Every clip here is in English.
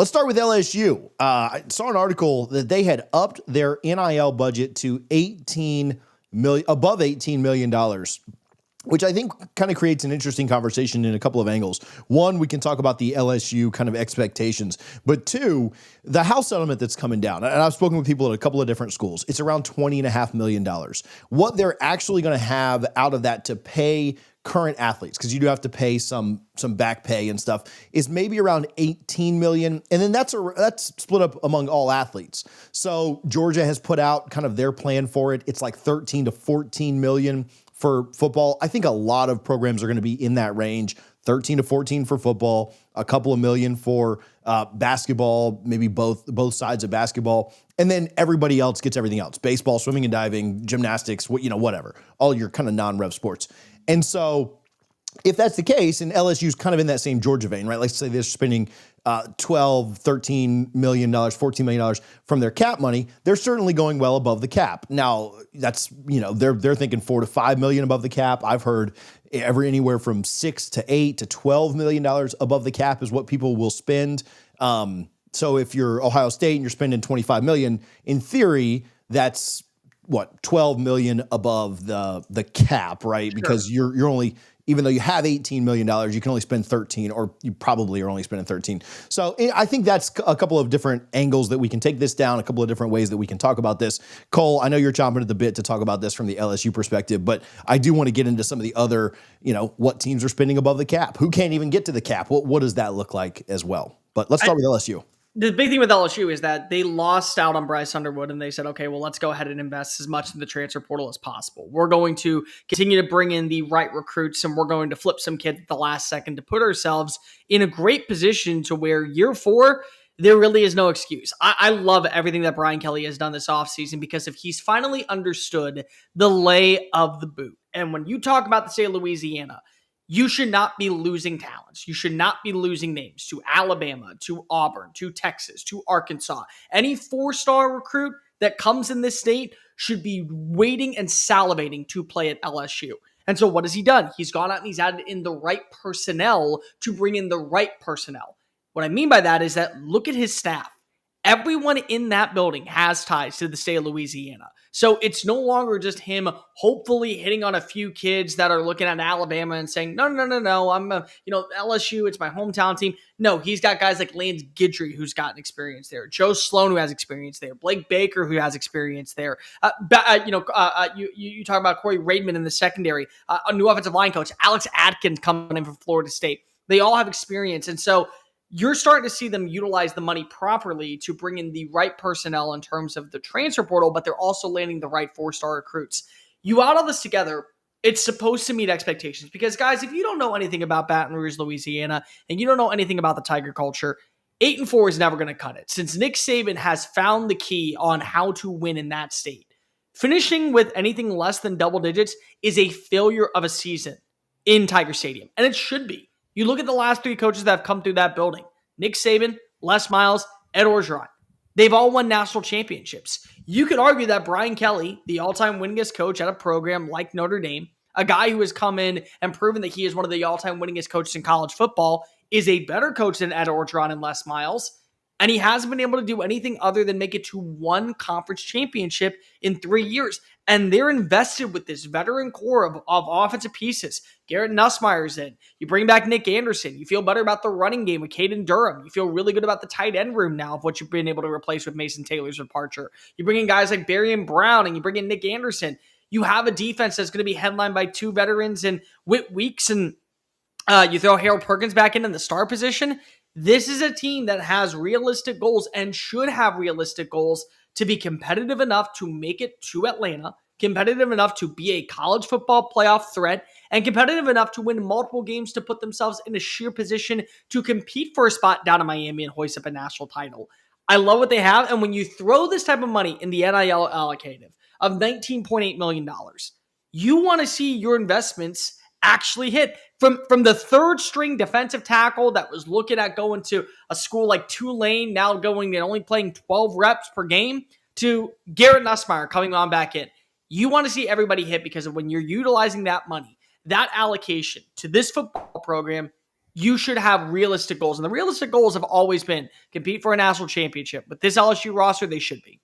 Let's start with LSU. I saw an article that they had upped their NIL budget to above $18 million, which I think kind of creates an interesting conversation in a couple of angles. One, we can talk about the LSU kind of expectations, but two, the house settlement that's coming down. And I've spoken with people at a couple of different schools. It's around $20.5 million. What they're actually going to have out of that to pay current athletes, because you do have to pay some back pay and stuff, is maybe around 18 million. And then that's split up among all athletes. So Georgia has put out kind of their plan for it. It's like 13 to 14 million for football. I think a lot of programs are going to be in that range, 13 to 14 for football, a couple of million for basketball, maybe both sides of basketball. And then everybody else gets everything else: baseball, swimming and diving, gymnastics, whatever, all your kind of non-rev sports. And so if that's the case, and LSU's kind of in that same Georgia vein, right? Let's say they're spending $12, $13 million, $14 million from their cap money. They're certainly going well above the cap. Now, that's, they're thinking $4 to $5 million above the cap. I've heard anywhere from $6 to $8 to $12 million above the cap is what people will spend. So if you're Ohio State and you're spending $25 million, in theory, that's what, 12 million above the cap, right? Sure. Because you're only, even though you have $18 million, you can only spend 13, or you probably are only spending 13. So I think that's a couple of different angles that we can take this down, a couple of different ways that we can talk about this. Cole, I know you're chomping at the bit to talk about this from the LSU perspective, but I do want to get into some of the other, what teams are spending above the cap, who can't even get to the cap. What does that look like as well? But let's start with LSU. The big thing with LSU is that they lost out on Bryce Underwood, and they said, okay, well, let's go ahead and invest as much in the transfer portal as possible. We're going to continue to bring in the right recruits, and we're going to flip some kids at the last second to put ourselves in a great position to where year 4, there really is no excuse. I love everything that Brian Kelly has done this offseason, because if he's finally understood the lay of the boot. And when you talk about the state of Louisiana, you should not be losing talents. You should not be losing names to Alabama, to Auburn, to Texas, to Arkansas. Any 4-star recruit that comes in this state should be waiting and salivating to play at LSU. And so what has he done? He's gone out and he's added in the right personnel to bring in the right personnel. What I mean by that is that look at his staff. Everyone in that building has ties to the state of Louisiana. So it's no longer just him hopefully hitting on a few kids that are looking at Alabama and saying, no, I'm LSU, it's my hometown team. No, he's got guys like Lance Guidry, who's gotten experience there. Joe Sloan, who has experience there. Blake Baker, who has experience there. You talk about Corey Raidman in the secondary. A new offensive line coach, Alex Atkins, coming in from Florida State. They all have experience. And so you're starting to see them utilize the money properly to bring in the right personnel in terms of the transfer portal, but they're also landing the right 4-star recruits. You add all this together, it's supposed to meet expectations, because guys, if you don't know anything about Baton Rouge, Louisiana, and you don't know anything about the Tiger culture, 8-4 is never going to cut it, since Nick Saban has found the key on how to win in that state. Finishing with anything less than double digits is a failure of a season in Tiger Stadium, and it should be. You look at the last 3 coaches that have come through that building: Nick Saban, Les Miles, Ed Orgeron. They've all won national championships. You could argue that Brian Kelly, the all-time winningest coach at a program like Notre Dame, a guy who has come in and proven that he is one of the all-time winningest coaches in college football, is a better coach than Ed Orgeron and Les Miles. And he hasn't been able to do anything other than make it to 1 conference championship in 3 years. And they're invested with this veteran core of offensive pieces. Garrett Nussmeier's in. You bring back Nick Anderson. You feel better about the running game with Caden Durham. You feel really good about the tight end room now of what you've been able to replace with Mason Taylor's departure. You bring in guys like Barry Brown, and you bring in Nick Anderson. You have a defense that's going to be headlined by 2 veterans and Whit Weeks, and you throw Harold Perkins back in the star position. This is a team that has realistic goals and should have realistic goals to be competitive enough to make it to Atlanta, competitive enough to be a college football playoff threat, and competitive enough to win multiple games to put themselves in a sheer position to compete for a spot down in Miami and hoist up a national title. I love what they have, and when you throw this type of money in the NIL allocative of $19.8 million, you want to see your investments actually hit. From the 3rd-string defensive tackle that was looking at going to a school like Tulane, now going and only playing 12 reps per game, to Garrett Nussmeier coming on back in. You want to see everybody hit, because when you're utilizing that money, that allocation to this football program, you should have realistic goals. And the realistic goals have always been compete for a national championship. With this LSU roster, they should be.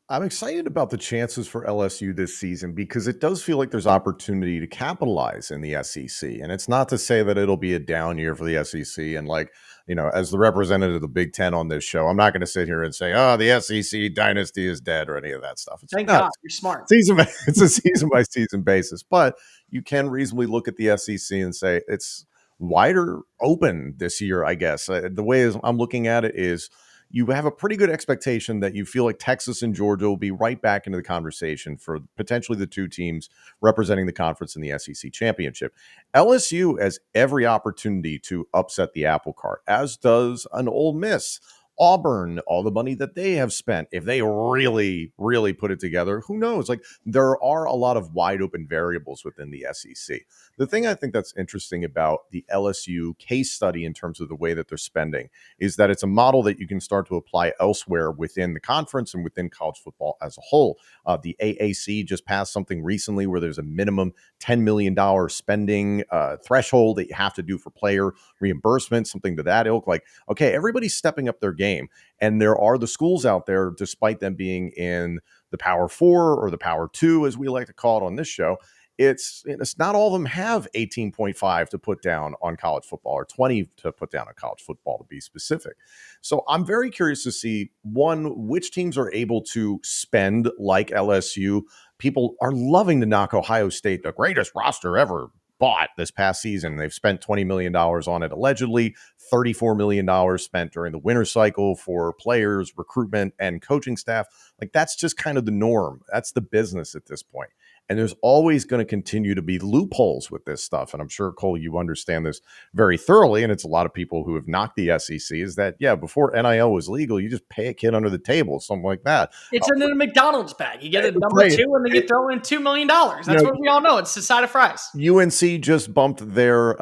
I'm excited about the chances for LSU this season because it does feel like there's opportunity to capitalize in the SEC. And it's not to say that it'll be a down year for the SEC. And like, as the representative of the Big Ten on this show, I'm not going to sit here and say, oh, the SEC dynasty is dead or any of that stuff. It's Thank not. God. You're smart. It's a season by season basis. But you can reasonably look at the SEC and say it's wider open this year, I guess. The way I'm looking at it is you have a pretty good expectation that you feel like Texas and Georgia will be right back into the conversation for potentially the two teams representing the conference in the SEC championship. LSU has every opportunity to upset the apple cart, as does an Ole Miss. Auburn, all the money that they have spent, if they really, really put it together, who knows? Like, there are a lot of wide open variables within the SEC. The thing I think that's interesting about the LSU case study in terms of the way that they're spending is that it's a model that you can start to apply elsewhere within the conference and within college football as a whole. The AAC just passed something recently where there's a minimum $10 million spending threshold that you have to do for player reimbursement, something to that ilk. Like, okay, everybody's stepping up their game. And there are the schools out there, despite them being in the Power Four or the Power Two, as we like to call it on this show, it's not all of them have 18.5 to put down on college football or 20 to put down on college football, to be specific. So I'm very curious to see, one, which teams are able to spend like LSU. People are loving to knock Ohio State, the greatest roster ever bought this past season. They've spent $20 million on it, allegedly. $34 million spent during the winter cycle for players, recruitment, and coaching staff. Like, that's just kind of the norm. That's the business at this point. And there's always going to continue to be loopholes with this stuff. And I'm sure, Cole, you understand this very thoroughly. And it's a lot of people who have knocked the SEC is that, yeah, before NIL was legal, you just pay a kid under the table, something like that. It's in a McDonald's bag. You get a number Right. 2 and then you throw in $2 million. That's what we all know. It's a side of fries. UNC just bumped their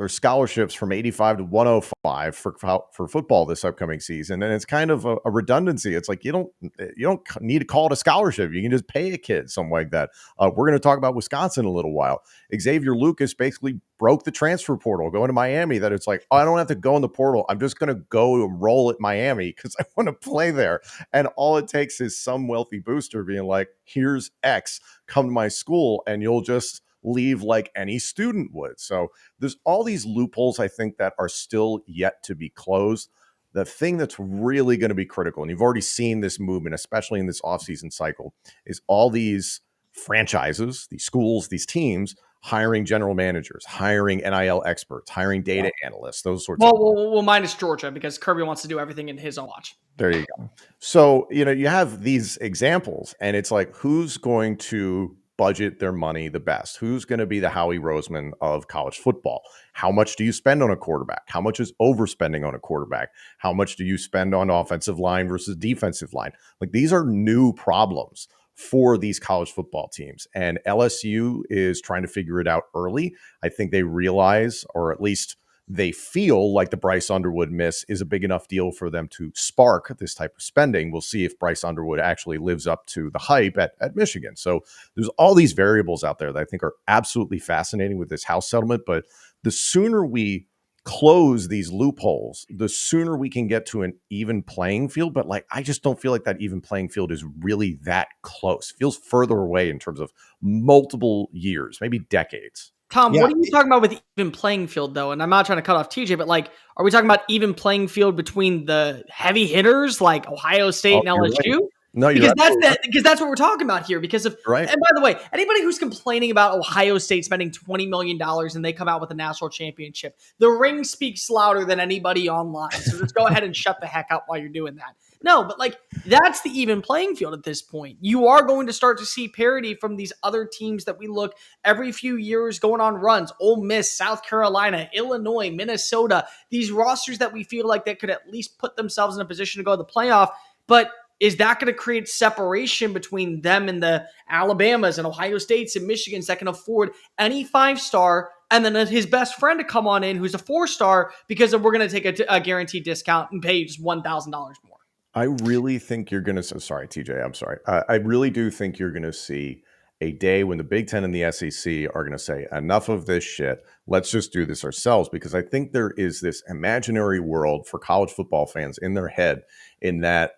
scholarships from 85 to 105 for football this upcoming season, and it's kind of a redundancy. It's like you don't need to call it a scholarship. You can just pay a kid something like that. We're going to talk about Wisconsin in a little while. Xavier Lucas basically broke the transfer portal going to Miami, that it's like, oh, I don't have to go in the portal. I'm just going to go enroll at Miami because I want to play there. And all it takes is some wealthy booster being like, here's X, come to my school, and you'll just leave like any student would. So there's all these loopholes, I think, that are still yet to be closed. The thing that's really going to be critical, and you've already seen this movement, especially in this offseason cycle, is all these franchises, these schools, these teams hiring general managers, hiring NIL experts, hiring data analysts, those sorts of things. Well, minus Georgia, because Kirby wants to do everything in his own watch. There you go. So, you have these examples, and it's like, who's going to budget their money the best? Who's going to be the Howie Roseman of college football? How much do you spend on a quarterback? How much is overspending on a quarterback? How much do you spend on offensive line versus defensive line? Like, these are new problems for these college football teams. And LSU is trying to figure it out early. I think they realize, or at least they feel like the Bryce Underwood miss is a big enough deal for them to spark this type of spending. We'll see if Bryce Underwood actually lives up to the hype at Michigan. So there's all these variables out there that I think are absolutely fascinating with this house settlement. But the sooner we close these loopholes, the sooner we can get to an even playing field. But like, I just don't feel like that even playing field is really that close. It feels further away in terms of multiple years, maybe decades. Tom, what are you talking about with even playing field, though? And I'm not trying to cut off TJ, but like, are we talking about even playing field between the heavy hitters like Ohio State and LSU? Right. No, because that's what we're talking about here. Because of right. And by the way, anybody who's complaining about Ohio State spending $20 million and they come out with a national championship, the ring speaks louder than anybody online. So just go ahead and shut the heck up while you're doing that. No, but like, that's the even playing field at this point. You are going to start to see parity from these other teams that we look every few years going on runs. Ole Miss, South Carolina, Illinois, Minnesota, these rosters that we feel like they could at least put themselves in a position to go to the playoff. But is that going to create separation between them and the Alabamas and Ohio States and Michigans that can afford any 5-star and then his best friend to come on in who's a 4-star because we're going to take a guaranteed discount and pay just $1,000 more? I really think you're going to, sorry, TJ, I'm sorry. I really do think you're going to see a day when the Big Ten and the SEC are going to say, enough of this shit. Let's just do this ourselves. Because I think there is this imaginary world for college football fans in their head in that,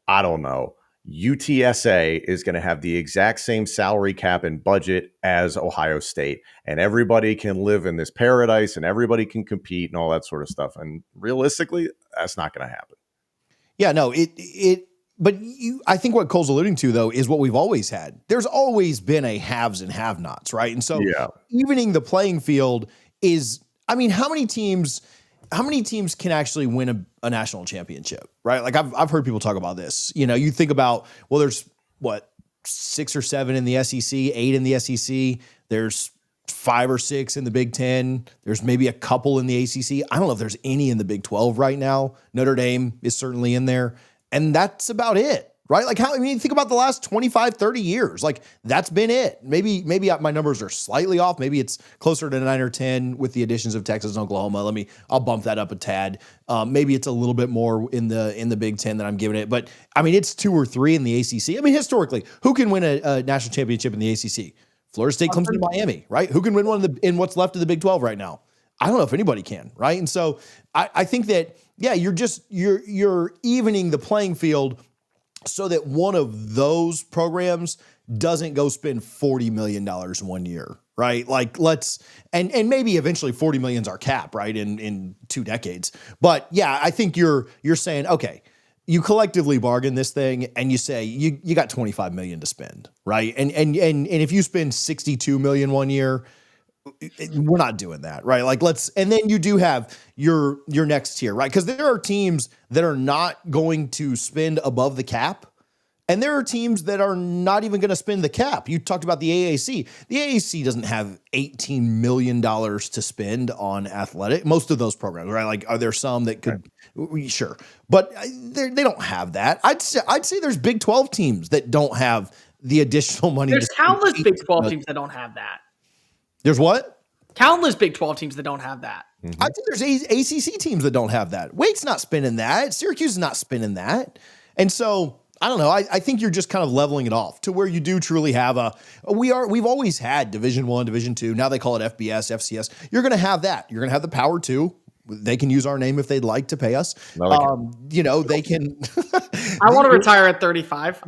I don't know, UTSA is going to have the exact same salary cap and budget as Ohio State, and everybody can live in this paradise and everybody can compete and all that sort of stuff. And realistically, that's not going to happen. Yeah, no, but I think what Cole's alluding to though is what we've always had. There's always been a haves and have-nots, right? And so evening the playing field is, I mean, how many teams can actually win a national championship, right? Like I've heard people talk about this. You know, you think about, well, there's what, 6 or 7 in the SEC, 8 in the SEC. There's 5 or 6 in the Big Ten. There's maybe a couple in the ACC. I don't know if there's any in the Big 12 right now. Notre Dame is certainly in there. And that's about it, right? Like think about the last 25, 30 years. Like that's been it. Maybe my numbers are slightly off. Maybe it's closer to 9 or 10 with the additions of Texas and Oklahoma. I'll bump that up a tad. Maybe it's a little bit more in the Big Ten that I'm giving it. But I mean, it's 2 or 3 in the ACC. I mean, historically, who can win a national championship in the ACC? Florida State, Clemson, and Miami, right? Who can win one in what's left of the Big 12 right now? I don't know if anybody can, right? And so I think that, yeah, you're evening the playing field so that one of those programs doesn't go spend $40 million in 1 year, right? Like and maybe eventually $40 million is our cap, right? In 2 decades. But yeah, I think you're saying, okay, you collectively bargain this thing and you say, you got $25 million to spend, right? And if you spend $62 million 1 year, we're not doing that, right? Like and then you do have your next tier, right? Because there are teams that are not going to spend above the cap, and there are teams that are not even going to spend the cap. You talked about the AAC. The AAC doesn't have $18 million to spend on athletic. Most of those programs, right? Like, are there some that could? Right. Sure, but they don't have that. I'd say there's Big 12 teams that don't have the additional money. There's countless Big 12 teams that don't have that. There's what? Countless Big 12 teams that don't have that. Mm-hmm. I think there's ACC teams that don't have that. Wake's not spinning that. Syracuse is not spinning that. And so, I don't know. I think you're just kind of leveling it off to where you do truly have we've always had Division I, Division II. Now they call it FBS, FCS. You're going to have that. You're going to have the Power 2. They can use our name if they'd like to pay us. No, they can. I want to retire at 35.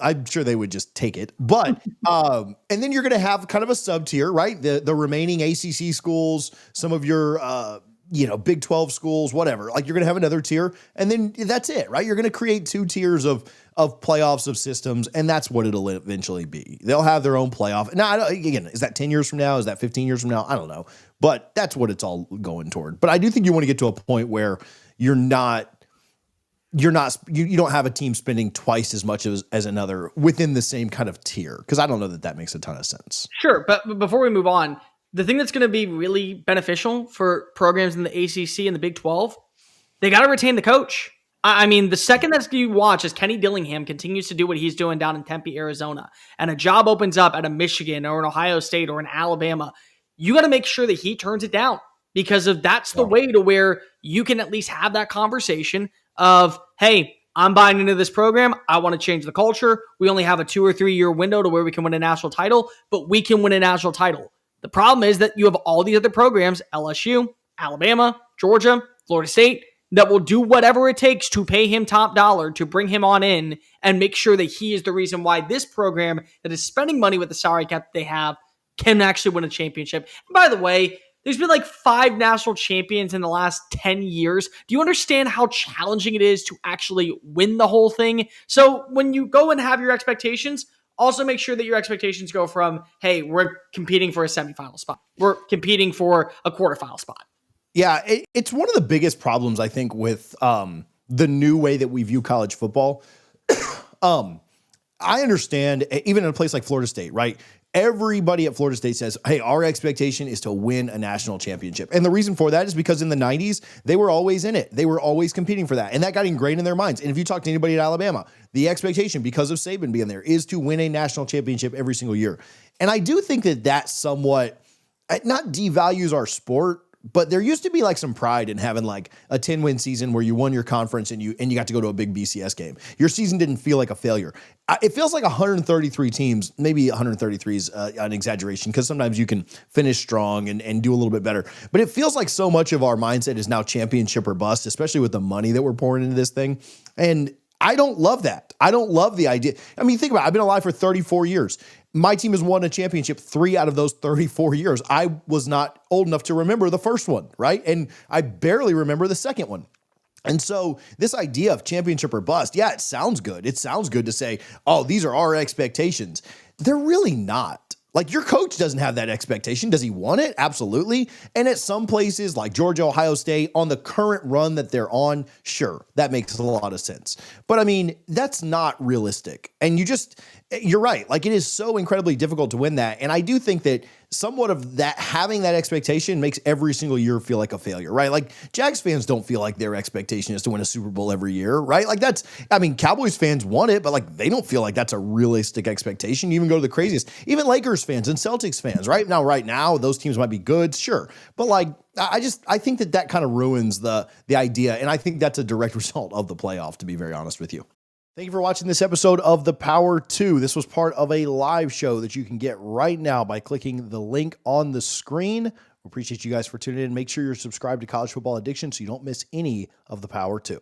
I'm sure they would just take it. But, and then you're going to have kind of a sub tier, right? The remaining ACC schools, some of your, Big 12 schools, whatever. Like you're going to have another tier, and then that's it, right? You're going to create 2 tiers of playoffs of systems, and that's what it'll eventually be. They'll have their own playoff. Now, again, is that 10 years from now? Is that 15 years from now? I don't know. But that's what it's all going toward. But I do think you want to get to a point where you don't have a team spending twice as much as another within the same kind of tier. Because I don't know that makes a ton of sense. Sure. But before we move on, the thing that's going to be really beneficial for programs in the ACC and the Big 12, they got to retain the coach. I mean, the second that you watch as Kenny Dillingham continues to do what he's doing down in Tempe, Arizona, and a job opens up at a Michigan or an Ohio State or an Alabama, you got to make sure that he turns it down, because that's the way to where you can at least have that conversation of, hey, I'm buying into this program. I want to change the culture. We only have a 2 or 3 year window to where we can win a national title, but we can win a national title. The problem is that you have all these other programs, LSU, Alabama, Georgia, Florida State, that will do whatever it takes to pay him top dollar to bring him on in and make sure that he is the reason why this program that is spending money with the salary cap that they have can actually win a championship. And by the way, there's been like 5 national champions in the last 10 years. Do you understand how challenging it is to actually win the whole thing? So when you go and have your expectations, also make sure that your expectations go from, hey, we're competing for a semifinal spot. We're competing for a quarterfinal spot. Yeah, it's one of the biggest problems, I think, with the new way that we view college football. I understand, even in a place like Florida State, right? Everybody at Florida State says, hey, our expectation is to win a national championship. And the reason for that is because in the 90s, they were always in it. They were always competing for that. And that got ingrained in their minds. And if you talk to anybody at Alabama, the expectation, because of Saban being there, is to win a national championship every single year. And I do think that somewhat not devalues our sport, but there used to be like some pride in having like a 10-win season where you won your conference and you got to go to a big BCS game. Your season didn't feel like a failure. It feels like 133 teams, maybe 133 is an exaggeration because sometimes you can finish strong and do a little bit better. But it feels like so much of our mindset is now championship or bust, especially with the money that we're pouring into this thing. And I don't love that. I don't love the idea. I mean, think about it. I've been alive for 34 years. My team has won a championship 3 out of those 34 years. I was not old enough to remember the first one, right? And I barely remember the second one. And so this idea of championship or bust, yeah, it sounds good. It sounds good to say, oh, these are our expectations. They're really not. Like, your coach doesn't have that expectation. Does he want it? Absolutely. And at some places like Georgia, Ohio State, on the current run that they're on, sure, that makes a lot of sense. But I mean, that's not realistic. And you're right. Like, it is so incredibly difficult to win that. And I do think that somewhat of that, having that expectation makes every single year feel like a failure, right? Like, Jags fans don't feel like their expectation is to win a Super Bowl every year, right? Like, Cowboys fans want it, but like, they don't feel like that's a realistic expectation. You even go to the craziest, even Lakers fans and Celtics fans, right now, those teams might be good, sure. But like, I think that kind of ruins the idea. And I think that's a direct result of the playoff, to be very honest with you. Thank you for watching this episode of The Power 2. This was part of a live show that you can get right now by clicking the link on the screen. We appreciate you guys for tuning in. Make sure you're subscribed to College Football Addiction so you don't miss any of The Power 2.